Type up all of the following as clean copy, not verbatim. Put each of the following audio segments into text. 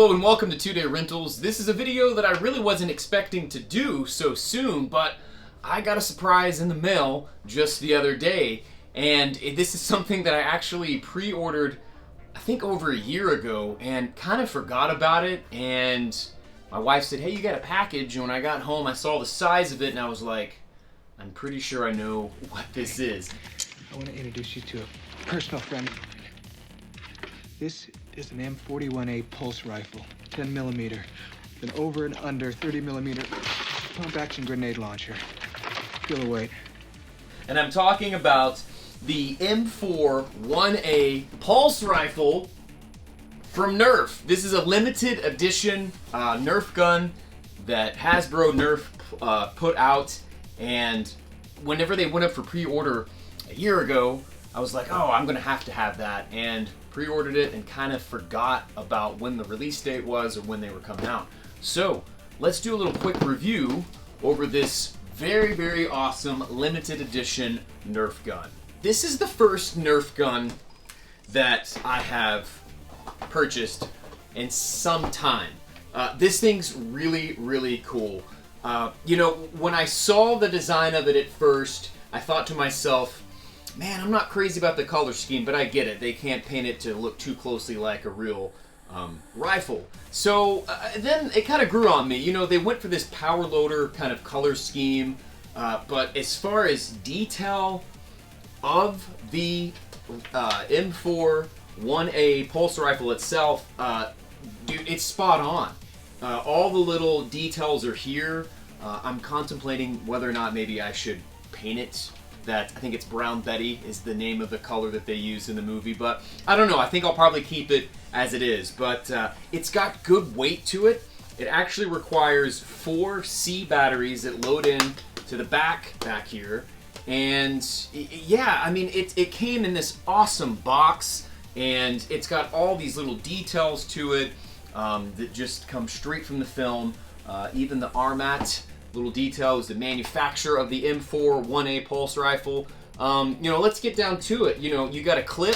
Hello and welcome to 2-Day Rentals. This is a video that I really wasn't expecting to do so soon, but I got a surprise in the mail just the other day, and this is something that I actually pre-ordered I think over a year ago and kind of forgot about it, and my wife said, hey, you got a package, and when I got home I saw the size of it and I was like, I'm pretty sure I know what this is. I want to introduce you to a personal friend of mine. This is an M4A-1 Pulse Rifle, 10 millimeter, an over and under 30 millimeter pump action grenade launcher. Feel the weight. And I'm talking about the M4A-1 Pulse Rifle from Nerf. This is a limited edition Nerf gun that Hasbro Nerf put out, and whenever they went up for pre-order a year ago, I was like, oh, I'm gonna have to have that, and pre-ordered it and kind of forgot about when the release date was or when they were coming out. So let's do a little quick review over this very, very awesome limited edition Nerf gun. This is the first Nerf gun that I have purchased in some time. This thing's really, really cool. You know, when I saw the design of it at first, I thought to myself, man, I'm not crazy about the color scheme, but I get it. They can't paint it to look too closely like a real rifle. So then it kind of grew on me. You know, they went for this power loader kind of color scheme, but as far as detail of the M4A-1 Pulse Rifle itself, dude, it's spot on. All the little details are here. I'm contemplating whether or not maybe I should paint it. That I think it's Brown Betty is the name of the color that they use in the movie, but I don't know. I think I'll probably keep it as it is, but it's got good weight to it. It actually requires 4 C batteries that load in to the back here, and yeah, I mean it came in this awesome box, and it's got all these little details to it that just come straight from the film. Even the RMAT little details, the manufacturer of the M4A-1 Pulse Rifle. You know, let's get down to it. You know, you got a clip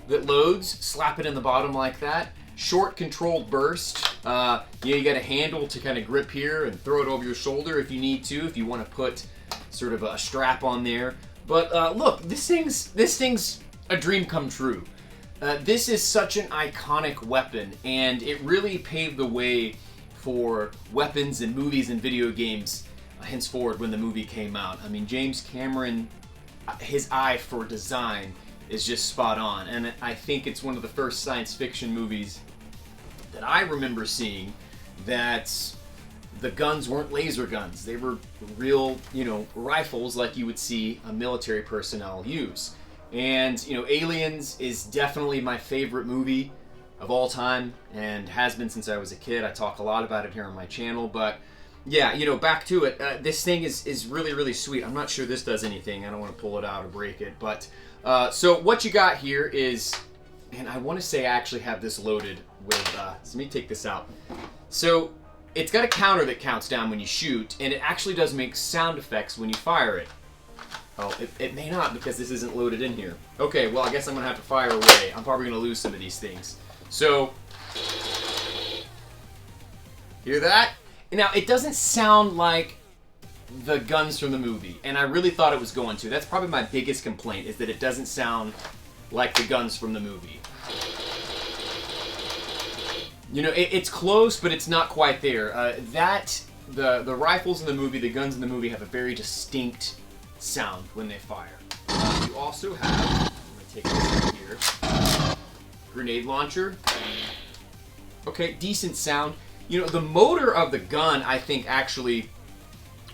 that loads, slap it in the bottom like that. Short controlled burst. You know, you got a handle to kind of grip here and throw it over your shoulder if you need to, if you want to put sort of a strap on there. But look, this thing's a dream come true. This is such an iconic weapon, and it really paved the way for weapons in movies and video games henceforward when the movie came out. I mean, James Cameron, his eye for design is just spot on, and I think it's one of the first science fiction movies that I remember seeing that the guns weren't laser guns. They were real, you know, rifles like you would see a military personnel use. And, you know, Aliens is definitely my favorite movie of all time, and has been since I was a kid. I talk a lot about it here on my channel, but yeah, you know, back to it. This thing is really, really sweet. I'm not sure this does anything. I don't want to pull it out or break it, but so what you got here is, and I want to say I actually have this loaded with, so let me take this out. So it's got a counter that counts down when you shoot, and it actually does make sound effects when you fire it. Oh, it may not because this isn't loaded in here. Okay, well, I guess I'm gonna have to fire away. I'm probably gonna lose some of these things. So, hear that? Now, it doesn't sound like the guns from the movie, and I really thought it was going to. That's probably my biggest complaint, is that it doesn't sound like the guns from the movie. You know, it's close, but it's not quite there. The rifles in the movie, the guns in the movie have a very distinct sound when they fire. You also have, I'm going to take this out here, grenade launcher. Okay, decent sound. You know, the motor of the gun, I think, actually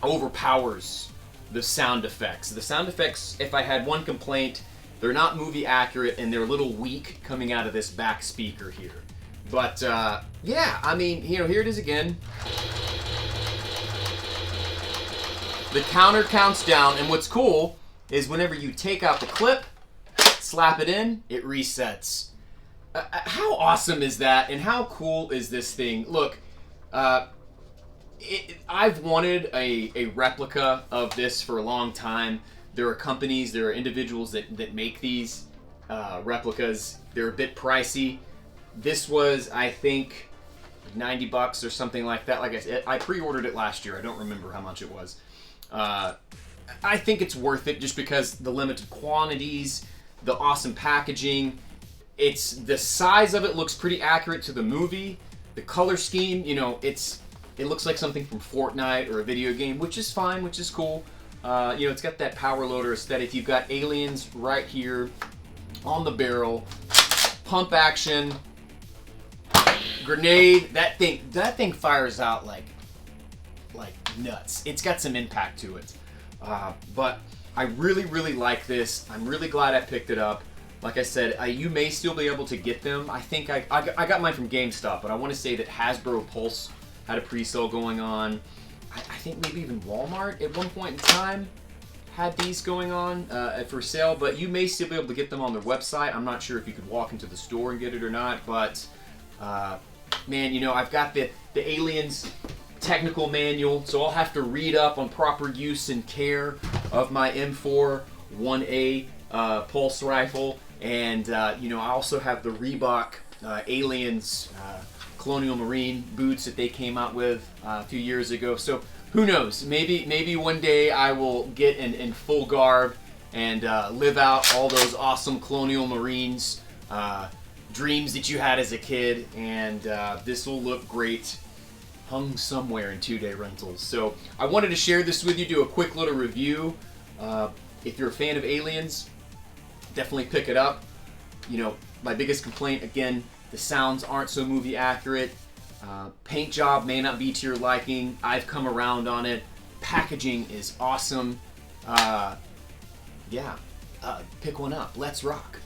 overpowers the sound effects. The sound effects, if I had one complaint, they're not movie accurate and they're a little weak coming out of this back speaker here. But, yeah, I mean, you know, here it is again. The counter counts down, and what's cool is whenever you take out the clip, slap it in, it resets. How awesome is that, and how cool is this thing? Look, I've wanted a replica of this for a long time. There are companies, there are individuals that make these replicas. They're a bit pricey, This was, I think, $90 or something like that. Like I said, I pre-ordered it last year. I don't remember how much it was. I think it's worth it just because the limited quantities, the awesome packaging. It's the size of it looks pretty accurate to the movie. The color scheme, you know, it looks like something from Fortnite or a video game, which is fine, which is cool. You know, it's got that power loader aesthetic. You've got aliens right here on the barrel, pump action, grenade. That thing fires out like nuts. It's got some impact to it. But I really like this. I'm really glad I picked it up. Like I said, you may still be able to get them. I think I got mine from GameStop, but I want to say that Hasbro Pulse had a pre-sale going on. I think maybe even Walmart at one point in time had these going on for sale, but you may still be able to get them on their website. I'm not sure if you could walk into the store and get it or not, but man, you know, I've got the Aliens technical manual, so I'll have to read up on proper use and care of my M4A-1 Pulse Rifle, and you know, I also have the Reebok Aliens Colonial Marine boots that they came out with a few years ago. So who knows? Maybe one day I will get in full garb and live out all those awesome Colonial Marines dreams that you had as a kid, and this will look great hung somewhere in 2-day rentals. So I wanted to share this with you, do a quick little review. If you're a fan of Aliens, definitely pick it up. You know, my biggest complaint, again, the sounds aren't so movie accurate. Paint job may not be to your liking. I've come around on it. Packaging is awesome. Yeah, pick one up. Let's rock.